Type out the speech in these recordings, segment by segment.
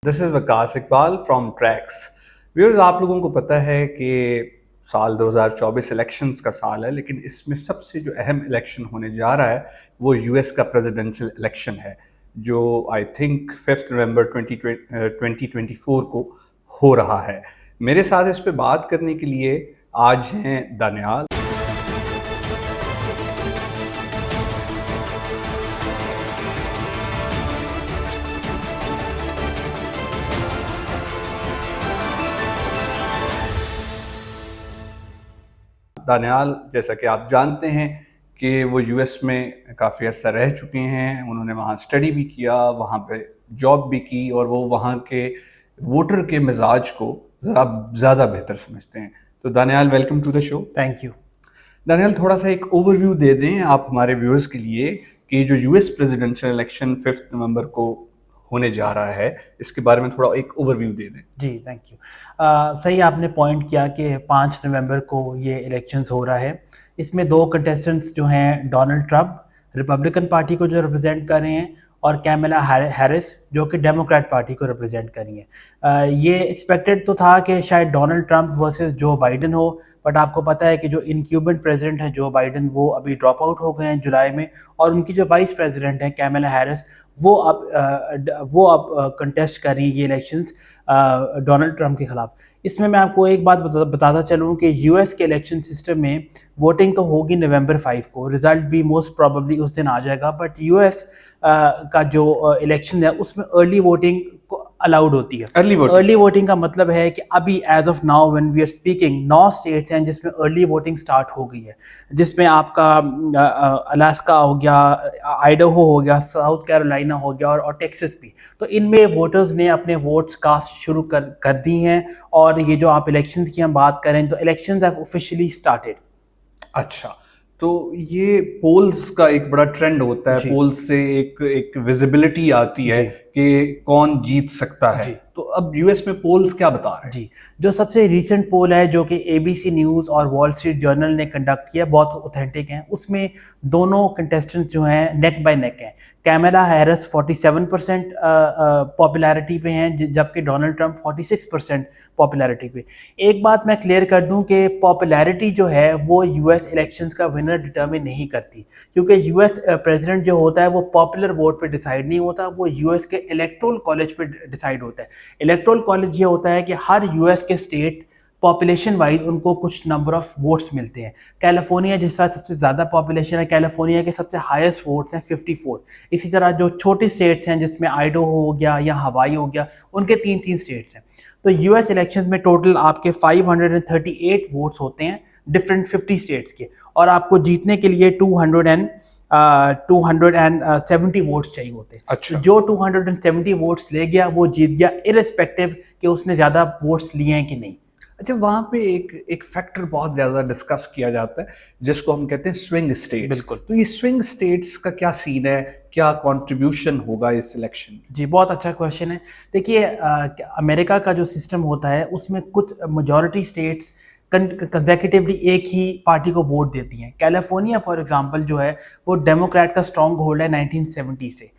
This is Waqas Iqbal from tracks. Viewers, आप लोगों को पता है कि साल 2024 इलेक्शंस का साल है, लेकिन इसमें सबसे जो अहम इलेक्शन होने जा रहा है वो यूएस का प्रेसिडेंशियल इलेक्शन है, जो आई थिंक 5 नवंबर 2024 को हो रहा है। मेरे साथ इस पे बात करने के लिए आज हैं दानियाल। दानियाल, जैसा कि आप जानते हैं कि वो यूएस में काफ़ी अर्सा रह चुके हैं, उन्होंने वहाँ स्टडी भी किया, वहाँ पे जॉब भी की और वो वहाँ के वोटर के मिजाज को ज़रा ज़्यादा बेहतर समझते हैं। तो Daniyal, welcome to the show. Thank you. Daniyal, थोड़ा सा एक ओवरव्यू दे दें आप हमारे व्यूअर्स के लिए कि जो यूएस प्रेसिडेंशियल इलेक्शन 5 नवंबर को होने जा रहा है, इसके बारे में थोड़ा एक ओवरव्यू दे दें। जी, थैंक यू। सही आपने पॉइंट किया कि 5 नवंबर को ये इलेक्शंस हो रहा है। इसमें 2 कंटेस्टेंट्स जो हैं, डोनाल्ड ट्रंप रिपब्लिकन पार्टी को जो रिप्रेजेंट कर रहे हैं, और कैमला हैरिस जो कि डेमोक्रेट पार्टी को रिप्रेजेंट कर रही हैं। ये एक्सपेक्टेड तो था कि शायद डोनाल्ड ट्रंप वर्सेस जो बाइडन हो, बट आपको पता है कि जो इनक्यूबेंट प्रेसिडेंट है जो बाइडन, वो अभी ड्रॉप आउट हो गए हैं जुलाई में, और उनकी जो वाइस प्रेसिडेंट है कैमला हैरिस, वो अब कंटेस्ट कर रही हैं ये इलेक्शंस डोनाल्ड ट्रंप के खिलाफ। इसमें मैं आपको एक बात बताता चलूँ कि यूएस के इलेक्शन सिस्टम में वोटिंग तो होगी नवंबर 5 को, रिजल्ट भी मोस्ट प्रॉबली उस दिन आ जाएगा, बट यूएस का जो इलेक्शन है उसमें अर्ली वोटिंग को अलाउड होती है। अर्ली वोटिंग का मतलब है कि अभी as of now when we are speaking 9 states हैं जिसमें अर्ली वोटिंग स्टार्ट हो गई है, जिसमें आपका अलास्का हो गया, आइडाहो हो गया, साउथ कैरोलिना हो गया, और टेक्सास भी। तो इनमें वोटर्स ने अपने वोट्स कास्ट शुरू कर दी हैं, और ये जो आप इलेक्शंस की हम बात करें तो इलेक्शंस हैव ऑफिशियली स्टार्टेड। अच्छा, तो ये पोल्स का एक बड़ा ट्रेंड होता है, पोल्स से एक विजिबिलिटी आती है कि कौन जीत सकता है। तो अब यूएस में पोल्स क्या बता रहे हैं? जी, जो सबसे रीसेंट पोल है जो कि एबीसी न्यूज़ और वॉल स्ट्रीट जर्नल ने कंडक्ट किया, बहुत ऑथेंटिक हैं, उसमें दोनों कंटेस्टेंट्स जो हैं नेक बाय नेक हैं। कैमला हैरिस 47% पॉपुलैरिटी पे हैं, जबकि डोनाल्ड ट्रंप 46% पॉपुलैरिटी पे। एक बात मैं क्लियर कर दूं कि पॉपुलैरिटी जो है वो यूएस इलेक्शंस का विनर डिटर्मिन नहीं करती, क्योंकि यूएस प्रेसिडेंट जो होता है वो पॉपुलर वोट पे डिसाइड नहीं होता, वो यूएस के इलेक्टोरल कॉलेज पे डिसाइड होता है। इलेक्टोरल कॉलेज ये होता है कि हर यूएस के स्टेट पॉपुलेशन वाइज उनको कुछ नंबर ऑफ वोट्स मिलते हैं। कैलिफोर्निया जिस तरह सबसे ज़्यादा पॉपुलेशन है, कैलिफोर्निया के सबसे हाईएस्ट वोट्स हैं 54। इसी तरह जो छोटे स्टेट्स हैं जिसमें आइडाहो हो गया या हवाई हो गया, उनके 3-3 स्टेट्स हैं। तो यूएस इलेक्शंस में टोटल आपके 538 वोट्स होते हैं डिफरेंट 50 स्टेट्स के, और आपको जीतने के लिए 270 वोट्स चाहिए होते हैं। अच्छा। जो 270 वोट्स ले गया वो जीत गया, इररिस्पेक्टिव कि उसने ज़्यादा वोट्स लिए हैं कि नहीं। अच्छा, वहाँ पे एक फैक्टर बहुत ज़्यादा डिस्कस किया जाता है जिसको हम कहते हैं स्विंग स्टेट्स। बिल्कुल। तो ये स्विंग स्टेट्स का क्या सीन है, क्या कंट्रीब्यूशन होगा इस इलेक्शन में? जी, बहुत अच्छा क्वेश्चन है। देखिए, अमेरिका का जो सिस्टम होता है उसमें कुछ मेजॉरिटी स्टेट्स कंसेक्यूटिवली एक ही पार्टी को वोट देती हैं। कैलिफोर्निया फॉर एग्जांपल जो है वो डेमोक्रेट का स्ट्रॉन्ग होल्ड है 1970 से।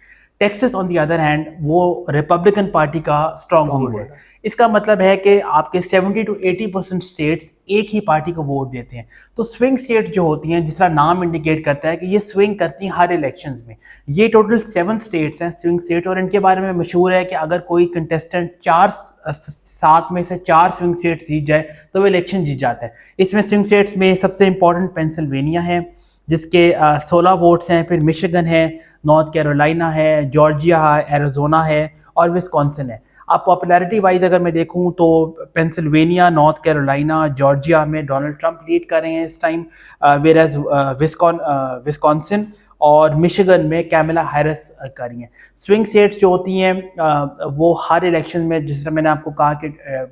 Texas on the other hand वो रिपब्लिकन पार्टी का स्ट्रॉन्ग होल्ड है। इसका मतलब है कि आपके 70 to 80% स्टेट्स एक ही पार्टी को वोट देते हैं। तो स्विंग स्टेट जो होती हैं, जिस तरह नाम इंडिकेट करता है कि ये स्विंग करती हैं हर इलेक्शंस में। ये टोटल 7 स्टेट्स हैं स्विंग स्टेट, और इनके बारे में मशहूर है कि अगर कोई कंटेस्टेंट 7 में से 4 स्विंग स्टेट्स जीत जाए तो वो इलेक्शन जीत जाता है। इसमें स्विंग स्टेट्स में सबसे इंपॉर्टेंट पेंसिल्वेनिया है जिसके 16 वोट्स हैं, फिर मिशिगन है, नॉर्थ कैरोलिना है, जॉर्जिया है, एरिजोना है, और विस्कॉन्सिन है। अब पॉपुलैरिटी वाइज अगर मैं देखूं तो पेंसिल्वेनिया, नॉर्थ कैरोलिना, जॉर्जिया में डोनाल्ड ट्रंप लीड कर रहे हैं इस टाइम, वेयरएज विस्कॉन्सिन और मिशिगन में कैमला हैरिस कर रही हैं। स्विंग स्टेट्स जो होती हैं वो हर इलेक्शन में, जिस तरह मैंने आपको कहा कि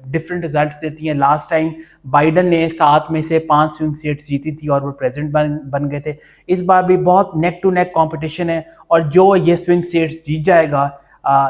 डिफरेंट रिजल्ट्स देती हैं। लास्ट टाइम बाइडन ने 7 में से 5 स्विंग स्टेट्स जीती थी और वो प्रेसिडेंट बन गए थे। इस बार भी बहुत नेक टू नेक कॉम्पिटिशन है, और जो ये स्विंग स्टेट्स जीत जाएगा,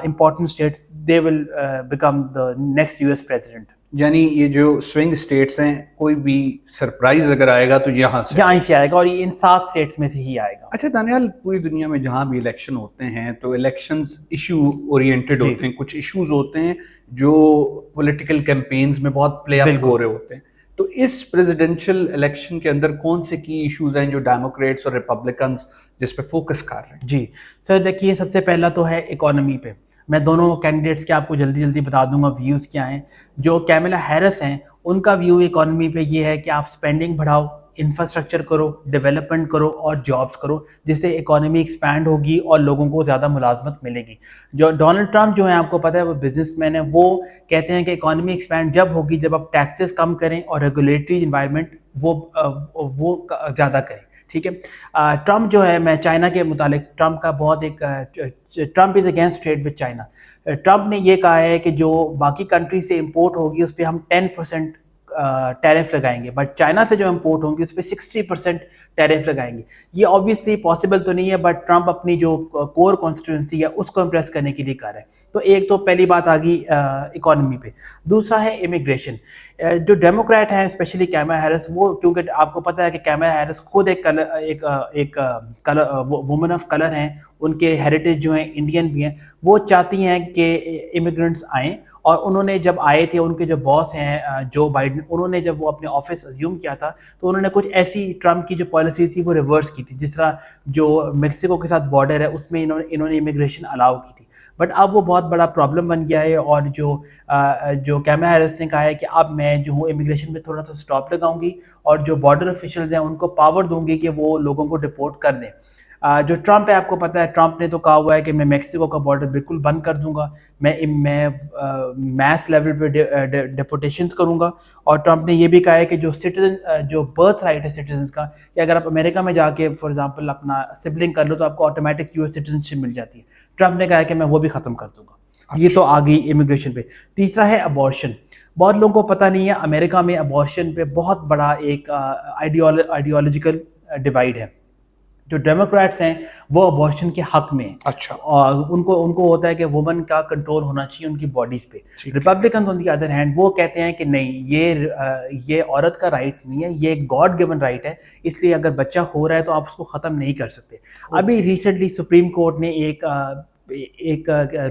important states, they will become the next US president. यानी ये जो स्विंग स्टेट्स हैं, कोई भी सरप्राइज अगर आएगा तो यहाँ से यहाँ आएगा। से आएगा और ये इन 7 स्टेट्स में से ही आएगा। अच्छा दानियाल, पूरी दुनिया में जहाँ भी इलेक्शन होते हैं तो इलेक्शंस इशू ओरिएंटेड जी। होते हैं, कुछ इश्यूज होते हैं जो पॉलिटिकल कैंपेन्स में बहुत प्ले अप बिल्कुल। हो रहे होते हैं। तो इस प्रेसिडेंशियल इलेक्शन के अंदर कौन से की इश्यूज हैं जो डेमोक्रेट्स और रिपब्लिकन्स जिस पे फोकस कर रहे हैं? जी सर, देखिए सबसे पहला तो है इकोनॉमी पे। मैं दोनों कैंडिडेट्स के आपको जल्दी जल्दी बता दूंगा व्यूज़ क्या हैं। जो कैमला हैरिस हैं उनका व्यू इकोनॉमी पे ये है कि आप स्पेंडिंग बढ़ाओ, इंफ्रास्ट्रक्चर करो, डेवलपमेंट करो और जॉब्स करो, जिससे इकोनॉमी एक्सपैंड होगी और लोगों को ज़्यादा मुलाजमत मिलेगी। जो डोनाल्ड ट्रंप जो है, आपको पता है वो बिजनेसमैन है, वो कहते हैं कि इकोनॉमी एक्सपैंड जब होगी जब आप टैक्सेस कम करें और रेगुलेटरी इन्वायरमेंट वो ज़्यादा करें। ठीक है। ट्रम्प जो है, मैं चाइना के मुतालिक ट्रम्प का बहुत एक Trump is against trade with China. Trump ने ये कहा है कि जो बाकी कंट्री से इंपोर्ट होगी उस पर हम 10% टैरिफ लगाएंगे, बट चाइना से जो इंपोर्ट होंगी उस पर 60% टैरिफ लगाएंगे। ये ऑब्वियसली पॉसिबल तो नहीं है, बट ट्रम्प अपनी जो कोर कॉन्स्टिट्यूंसी है उसको इम्प्रेस करने के लिए कर रहे हैं। तो एक तो पहली बात आ गई इकोनॉमी पे। दूसरा है इमिग्रेशन। जो डेमोक्रेट हैं स्पेशली कैमला हैरिस, वो क्योंकि आपको पता है कि कैमला हैरिस खुद एक कलर वुमन ऑफ कलर हैं, उनके हेरिटेज जो है इंडियन भी हैं, वो चाहती हैं कि इमिग्रेंट्स आएँ। और उन्होंने जब आए थे, उनके जो बॉस हैं जो बाइडन, उन्होंने जब वो अपने ऑफिस अज्यूम किया था तो उन्होंने कुछ ऐसी ट्रम्प की जो पॉलिसीज थी वो रिवर्स की थी। जिस तरह जो मेक्सिको के साथ बॉर्डर है उसमें इन्होंने इमिग्रेशन अलाउ की थी, बट अब वो बहुत बड़ा प्रॉब्लम बन गया है। और जो कैमला हैरिस ने कहा है कि अब मैं जो हूँ इमिग्रेशन पे थोड़ा सा स्टॉप लगाऊंगी और जो बॉर्डर ऑफिशियल्स हैं उनको पावर दूंगी कि वो लोगों को डिपोर्ट कर दें। जो ट्रम्प है, आपको पता है ट्रम्प ने तो कहा हुआ है कि मैं मेक्सिको का बॉर्डर बिल्कुल बंद कर दूंगा, मैं मैस लेवल पे डिपोटेशंस करूंगा। और ट्रम्प ने ये भी कहा है कि जो बर्थ राइट है सिटीजन्स का, कि अगर आप अमेरिका में जाके फॉर एग्जांपल अपना सिबलिंग कर लो तो आपको ऑटोमेटिक यूएस सिटीजनशिप मिल जाती है। ट्रम्प ने कहा है कि मैं वो भी ख़त्म कर दूंगा। ये तो आ गई इमिग्रेशन पे। तीसरा है अबॉर्शन। बहुत लोगों को पता नहीं है, अमेरिका में अबॉर्शन पे बहुत बड़ा एक आइडियोलॉजिकल डिवाइड है। जो डेमोक्रेट्स हैं वो अबॉर्शन के हक में हैं। अच्छा। और उनको होता है कि वुमन का कंट्रोल होना चाहिए उनकी बॉडीज पे। Republican on the other hand वो कहते हैं कि नहीं, ये औरत का राइट नहीं है, ये गॉड गिवन राइट है, इसलिए अगर बच्चा हो रहा है तो आप उसको ख़त्म नहीं कर सकते। अभी रिसेंटली सुप्रीम कोर्ट ने एक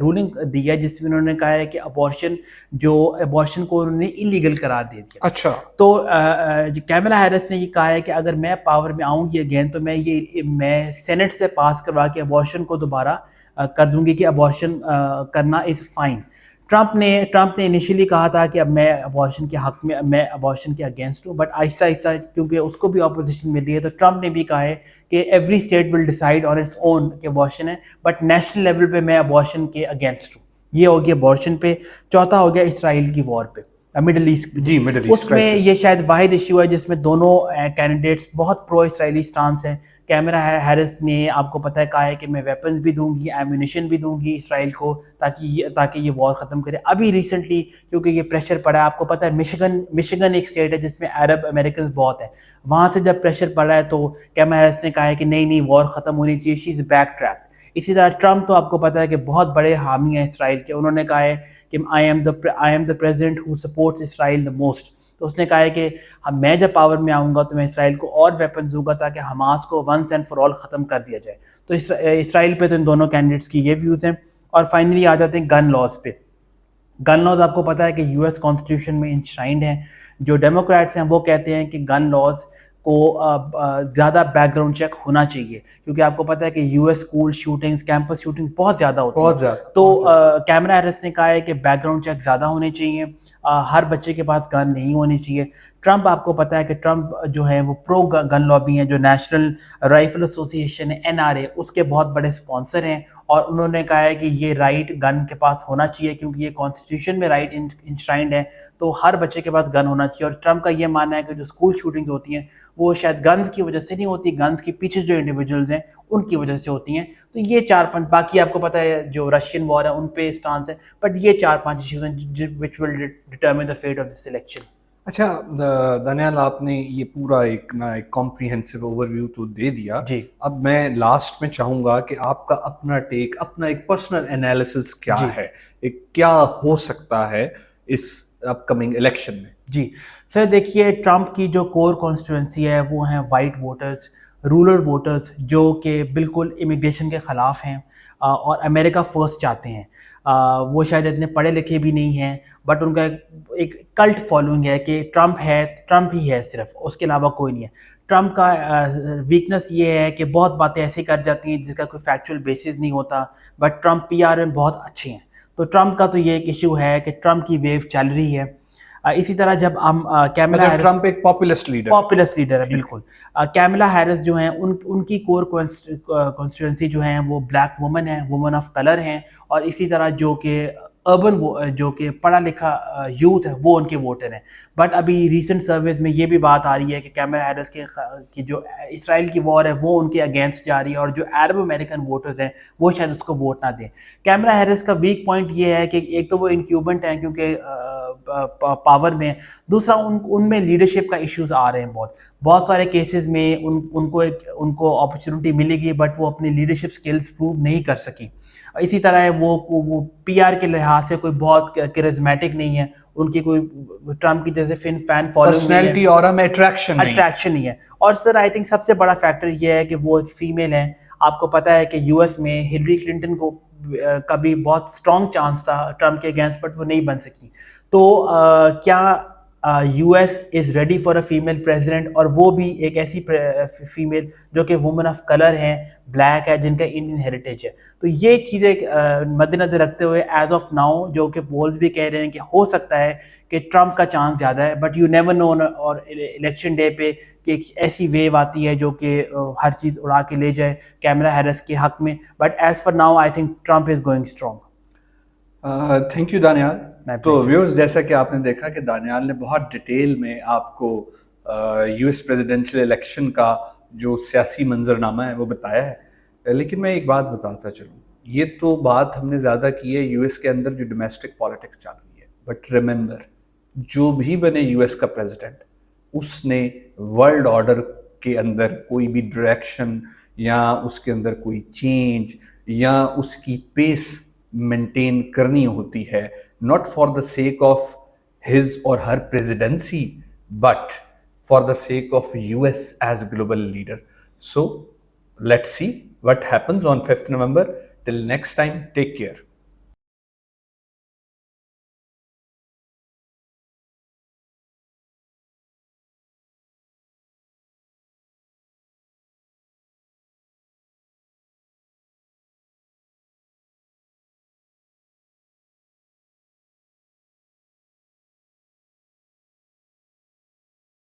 रूलिंग दी है जिसमें उन्होंने कहा है कि अबॉर्शन को उन्होंने इलीगल करार दे दिया। अच्छा। तो कैमला हैरिस ने ये कहा है कि अगर मैं पावर में आऊंगी अगेन तो मैं सेनेट से पास करवा के अबॉर्शन को दोबारा कर दूंगी कि अबॉर्शन करना इज फाइन। ट्रम्प ने इनिशियली कहा था कि अब मैं अबॉर्शन के हक में, मैं अबॉर्शन के अगेंस्ट हूँ, बट आहिस्ता आहिस्ता क्योंकि उसको भी अपोजिशन मिल रही है तो ट्रम्प ने भी कहा है कि every state will decide on its own कि अबॉर्शन है, बट नेशनल लेवल पे मैं अबॉर्शन के अगेंस्ट हूँ। ये हो गया अबॉर्शन पे। चौथा हो गया इसराइल की वॉर पे, मिडिल ईस्ट। जी, मिडिल ईस्ट उसमें क्राइसिस। ये शायद वाहिद इशू है जिसमें दोनों कैंडिडेट्स बहुत प्रो इसराइली स्टांस हैं। कैमला हैरिस ने, आपको पता है, कहा है कि मैं वेपन्स भी दूंगी, एम्यूनिशन भी दूंगी इसराइल को ताकि ये वॉर ख़त्म करे। अभी रिसेंटली क्योंकि ये प्रेशर पड़ा है, आपको पता है मिशिगन एक स्टेट है जिसमें अरब अमेरिकन बहुत है, वहाँ से जब प्रेशर पड़ा है तो कैमला हैरिस ने कहा है कि नहीं वॉर ख़त्म होनी चाहिए, शी इज़ बैक ट्रैक। इसी तरह ट्रम्प तो आपको पता है कि बहुत बड़े हामी हैं इसराइल के। उन्होंने कहा है कि I am the president who supports Israel the most. तो उसने कहा है कि मैं जब पावर में आऊँगा तो मैं इसराइल को और वेपन्स दूंगा ताकि हमास को वंस एंड फॉर ऑल ख़त्म कर दिया जाए। तो इसराइल पे तो इन दोनों कैंडिडेट्स की ये व्यूज़ हैं। और फाइनली आ जाते हैं गन लॉज पे। गन लॉज आपको पता है कि यूएस कॉन्स्टिट्यूशन में इंश्राइंड हैं। जो डेमोक्रेट्स हैं वो कहते हैं कि गन लॉज को ज़्यादा बैकग्राउंड चेक होना चाहिए, क्योंकि आपको पता है कि US school shootings, campus shootings बहुत ज़्यादा होती हैं। बहुत ज़्यादा। तो कैमला हैरिस ने कहा है कि बैकग्राउंड चेक ज़्यादा होने चाहिए, हर बच्चे के पास गन नहीं होनी चाहिए। ट्रम्प, आपको पता है कि ट्रम्प जो है वो प्रो गन लॉबी हैं, जो नेशनल राइफल एसोसिएशन है एनआरए, उसके बहुत बड़े स्पॉन्सर हैं। और उन्होंने कहा है कि ये राइट गन के पास होना चाहिए क्योंकि ये कॉन्स्टिट्यूशन में राइट इंश्राइंड है, तो हर बच्चे के पास गन होना चाहिए। और ट्रम्प का ये मानना है कि जो स्कूल शूटिंग होती हैं वो शायद गन्स की वजह से नहीं होती, गन्स के पीछे जो इंडिविजुअल्स हैं उनकी वजह से होती हैं। तो ये 4-5, बाकी आपको पता है जो रशियन वॉर है उन पे स्टांस है, बट ये 4-5 इश्यूज हैं which will determine the fate of this election. अच्छा दानियाल, आपने ये पूरा एक कॉम्प्रिहेंसिव ओवरव्यू तो दे दिया जी। अब मैं लास्ट में चाहूँगा कि आपका अपना टेक, अपना एक पर्सनल एनालिसिस क्या जी। है, एक क्या हो सकता है इस अपकमिंग इलेक्शन में? जी सर, देखिए ट्रंप की जो कोर कॉन्स्टिट्यूंसी है वो हैं वाइट वोटर्स, रूरल वोटर्स जो कि बिल्कुल इमिग्रेशन के ख़िलाफ़ हैं और अमेरिका फ़र्स्ट चाहते हैं। वो शायद इतने पढ़े लिखे भी नहीं हैं, बट उनका एक कल्ट फॉलोइंग है कि ट्रंप ही है सिर्फ, उसके अलावा कोई नहीं है। ट्रंप का वीकनेस ये है कि बहुत बातें ऐसी कर जाती हैं जिसका कोई फैक्चुअल बेसिस नहीं होता, बट ट्रंप पीआर में बहुत अच्छे हैं। तो ट्रंप का तो ये एक इशू है कि ट्रंप की वेव चल रही है। इसी तरह जब हम कैमला मतलब हैरिस ट्रंप एक पॉपुलिस्ट लीडर। पॉपुलर लीडर है बिल्कुल। कैमला हैरिस जो हैं उनकी कोर कॉन्स्टिट्यूंसी जो है वो ब्लैक वुमन है, वुमन ऑफ कलर हैं, और इसी तरह जो कि जो कि पढ़ा लिखा यूथ है वो उनके वोटर हैं। बट अभी रीसेंट सर्वेज में ये भी बात आ रही है कि कैमला हैरिस की जो इसराइल की वॉर है वो उनके अगेंस्ट जा रही है, और जो अरब अमेरिकन वोटर्स हैं वो शायद उसको वोट ना दें। कैमला हैरिस का वीक पॉइंट ये है कि एक तो वो इनक्यूबेंट हैं क्योंकि पावर में, दूसरा उनमें लीडरशिप का इश्यूज आ रहे हैं बहुत सारे केसेस में उनको अपॉर्चुनिटी मिलेगी बट वो अपनी लीडरशिप स्किल्स प्रूव नहीं कर सकी। इसी तरह है वो पीआर के लिहाज से कोई बहुत करिज्मेटिक नहीं है, उनकी कोई ट्रम्प की जैसे फैन फॉलोइंग पर्सनैलिटी और हमें अट्रैक्शन नहीं है। और सर आई थिंक सबसे बड़ा फैक्टर ये है कि वो एक फीमेल हैं। आपको पता है कि यूएस में हिलरी क्लिंटन को का भी बहुत स्ट्रॉन्ग चांस था ट्रम्प के अगेंस्ट, बट वो नहीं बन सकी। तो क्या US is ready for a female president, और वो भी एक ऐसी फीमेल जो कि वुमन ऑफ कलर हैं, ब्लैक है, जिनका इंडियन हेरिटेज है। तो ये चीज़ें मद्देनज़र रखते हुए एज ऑफ नाउ जो कि पोल्स भी कह रहे हैं कि हो सकता है कि ट्रंप का चांस ज़्यादा है, बट यू नेवर नो। और इलेक्शन डे पे कि एक ऐसी वेव आती है जो कि हर चीज़ उड़ा के ले जाए कैमला हैरिस के हक में, but as for now I think Trump is going strong. Thank you Daniyal. My तो pleasure. व्यूअर्स, जैसा कि आपने देखा कि दानियाल ने बहुत डिटेल में आपको यूएस प्रेसिडेंशियल इलेक्शन का जो सियासी मंजरनामा है वो बताया है। लेकिन मैं एक बात बताता चलूँ, ये तो बात हमने ज़्यादा की है यूएस के अंदर जो डोमेस्टिक पॉलिटिक्स चल रही है, बट रिमेंबर, जो भी बने यूएस का प्रेसिडेंट, उसने वर्ल्ड ऑर्डर के अंदर कोई भी डायरेक्शन या उसके अंदर कोई चेंज या उसकी पेस मेंटेन करनी होती है, not for the sake of his or her presidency, but for the sake of US as global leader. So let's see what happens on 5th November. Till next time, take care.